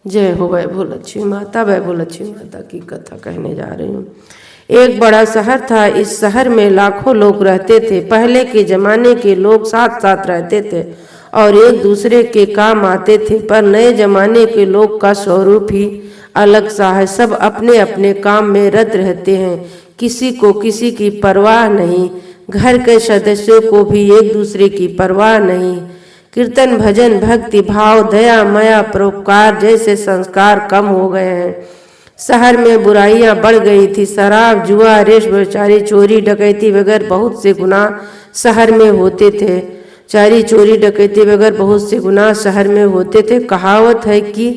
जय हो वैभव लक्ष्मी माता। वैभव लक्ष्मी माता की कथा कहने जा रही हूँ। एक बड़ा शहर था। इस शहर में लाखों लोग रहते थे। पहले के जमाने के लोग साथ साथ रहते थे और एक दूसरे के काम आते थे, पर नए जमाने के लोग का स्वरूप ही अलग सा है। सब अपने अपने काम में रत रहते हैं, किसी को किसी की परवाह नहीं। घर के सदस्यों को भी एक दूसरे की परवाह नहीं। कीर्तन, भजन, भक्ति भाव, दया, माया, परोपकार जैसे संस्कार कम हो गए हैं। शहर में बुराइयां बढ़ गई थी। शराब, जुआ, रेश, व्यभिचारी, चोरी, डकैती वगैरह बहुत से गुनाह शहर में होते थे। चोरी डकैती वगैरह बहुत से गुनाह शहर में होते थे। कहावत है कि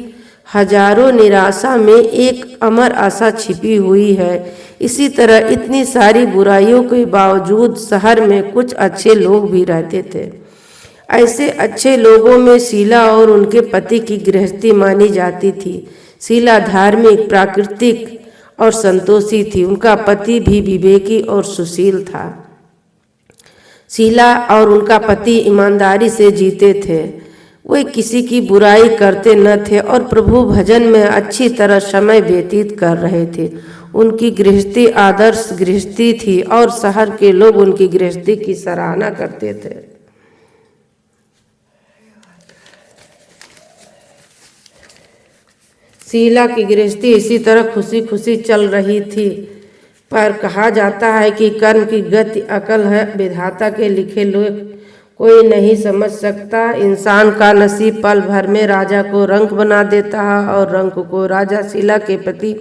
हजारों निराशा में एक अमर आशा छिपी हुई है। इसी तरह इतनी सारी बुराइयों के बावजूद शहर में कुछ अच्छे लोग भी रहते थे। ऐसे अच्छे लोगों में शीला और उनके पति की गृहस्थी मानी जाती थी। शीला धार्मिक, प्राकृतिक और संतोषी थी। उनका पति भी विवेकी और सुशील था। शीला और उनका पति ईमानदारी से जीते थे। वे किसी की बुराई करते न थे और प्रभु भजन में अच्छी तरह समय व्यतीत कर रहे थे। उनकी गृहस्थी आदर्श गृहस्थी थी और शहर के लोग उनकी गृहस्थी की सराहना करते थे। शीला की गृहस्थी इसी तरह खुशी खुशी चल रही थी, पर कहा जाता है कि कर्म की गति अकल है, विधाता के लिखे लोग कोई नहीं समझ सकता। इंसान का नसीब पल भर में राजा को रंक बना देता है और रंक को राजा। शीला के पति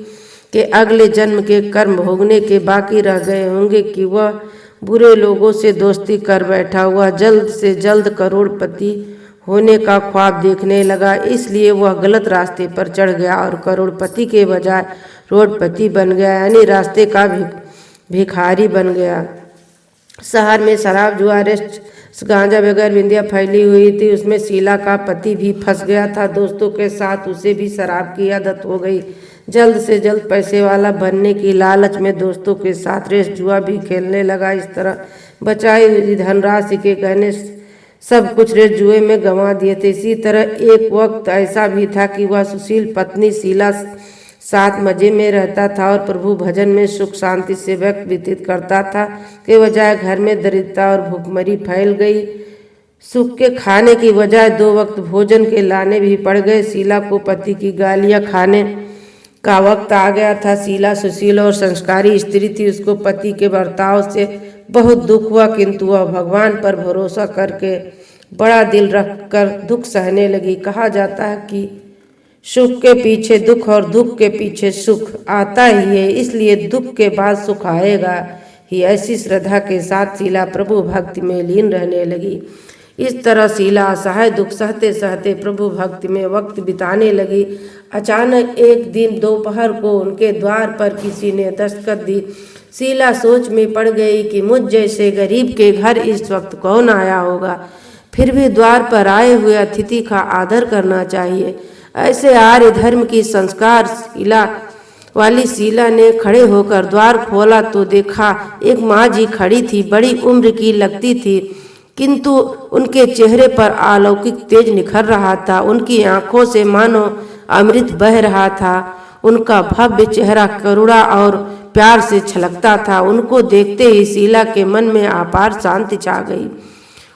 के अगले जन्म के कर्म भोगने के बाकी रह गए होंगे कि वह बुरे लोगों से दोस्ती कर बैठा। वह जल्द से जल्द करोड़पति होने का ख्वाब देखने लगा, इसलिए वह गलत रास्ते पर चढ़ गया और करोड़पति के बजाय रोडपति बन गया, यानी रास्ते का भिखारी बन गया। शहर में शराब, जुआ, रेस्ट, गांजा वगैरह विंध्या फैली हुई थी। उसमें शीला का पति भी फंस गया था। दोस्तों के साथ उसे भी शराब की आदत हो गई। जल्द से जल्द पैसे वाला बनने की लालच में दोस्तों के साथ रेस जुआ भी खेलने लगा। इस तरह बचाई हुई धनराशि के गहने सब कुछ रेस जुए में गंवा दिए थे। इसी तरह एक वक्त ऐसा भी था कि वह सुशील पत्नी शीला साथ मजे में रहता था और प्रभु भजन में सुख शांति से वक्त व्यतीत करता था। के बजाय घर में दरिद्रता और भूखमरी फैल गई। सुख के खाने की बजाय 2 वक्त भोजन के लाने भी पड़ गए। शीला को पति की गालियां खाने का वक्त आ गया था। शीला सुशील और संस्कारी स्त्री थी। उसको पति के बर्ताव से बहुत दुख हुआ, किंतु वह भगवान पर भरोसा करके बड़ा दिल रखकर दुख सहने लगी। कहा जाता है कि सुख के पीछे दुख और दुख के पीछे सुख आता ही है, इसलिए दुख के बाद सुख आएगा ही। ऐसी श्रद्धा के साथ शीला प्रभु भक्ति में लीन रहने लगी। इस तरह शीला असहाय दुख सहते सहते प्रभु भक्ति में वक्त बिताने लगी। अचानक एक दिन दोपहर को उनके द्वार पर किसी ने दस्तक दी। शीला सोच में पड़ गई कि मुझ जैसे गरीब के घर इस वक्त कौन आया होगा। फिर भी द्वार पर आए हुए अतिथि का आदर करना चाहिए। ऐसे आर्य धर्म की संस्कार शीला ने खड़े होकर द्वार खोला तो देखा एक माँ जी खड़ी थी। बड़ी उम्र की लगती थी, किंतु उनके चेहरे पर अलौकिक तेज निखर रहा था। उनकी आंखों से मानो अमृत बह रहा था। उनका भव्य चेहरा करुणा और प्यार से छलकता था। उनको देखते ही शीला के मन में अपार शांति छा गई।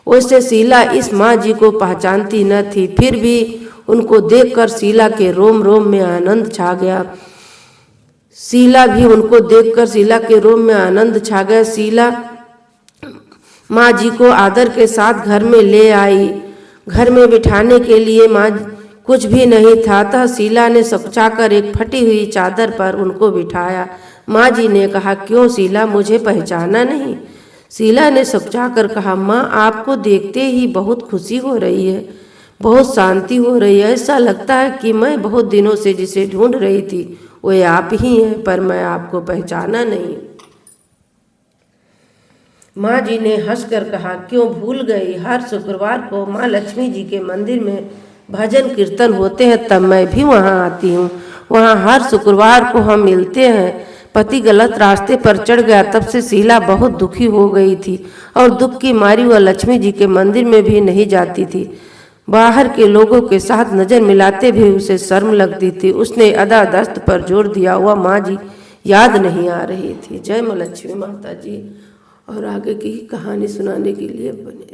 वैसे शीला इस माँ जी को पहचानती न थी, फिर भी उनको देखकर शीला के रोम रोम में आनंद छा गया। शीला भी उनको देखकर शीला के रोम में आनंद छा गया। शीला माँ जी को आदर के साथ घर में ले आई। घर में बिठाने के लिए माँ कुछ भी नहीं था, अतः शीला ने सकचाकर एक फटी हुई चादर पर उनको बिठाया। माँ जी ने कहा, क्यों शीला, मुझे पहचाना नहीं? शीला ने सकचाकर कहा, माँ आपको देखते ही बहुत खुशी हो रही है, बहुत शांति हो रही है। ऐसा लगता है कि मैं बहुत दिनों से जिसे ढूंढ रही थी वो आप ही हैं, पर मैं आपको पहचाना नहीं। माँ जी ने हंसकर कहा, क्यों भूल गई? हर शुक्रवार को माँ लक्ष्मी जी के मंदिर में भजन कीर्तन होते हैं, तब मैं भी वहाँ आती हूँ। वहाँ हर शुक्रवार को हम मिलते हैं। पति गलत रास्ते पर चढ़ गया, तब से शीला बहुत दुखी हो गई थी और दुख की मारी वह लक्ष्मी जी के मंदिर में भी नहीं जाती थी। बाहर के लोगों के साथ नजर मिलाते भी उसे शर्म लगती थी। उसने अदा दस्त पर जोर दिया हुआ माँ जी याद नहीं आ रही थी। जय माँ लक्ष्मी माता जी। और आगे की कहानी सुनाने के लिए बने रहे।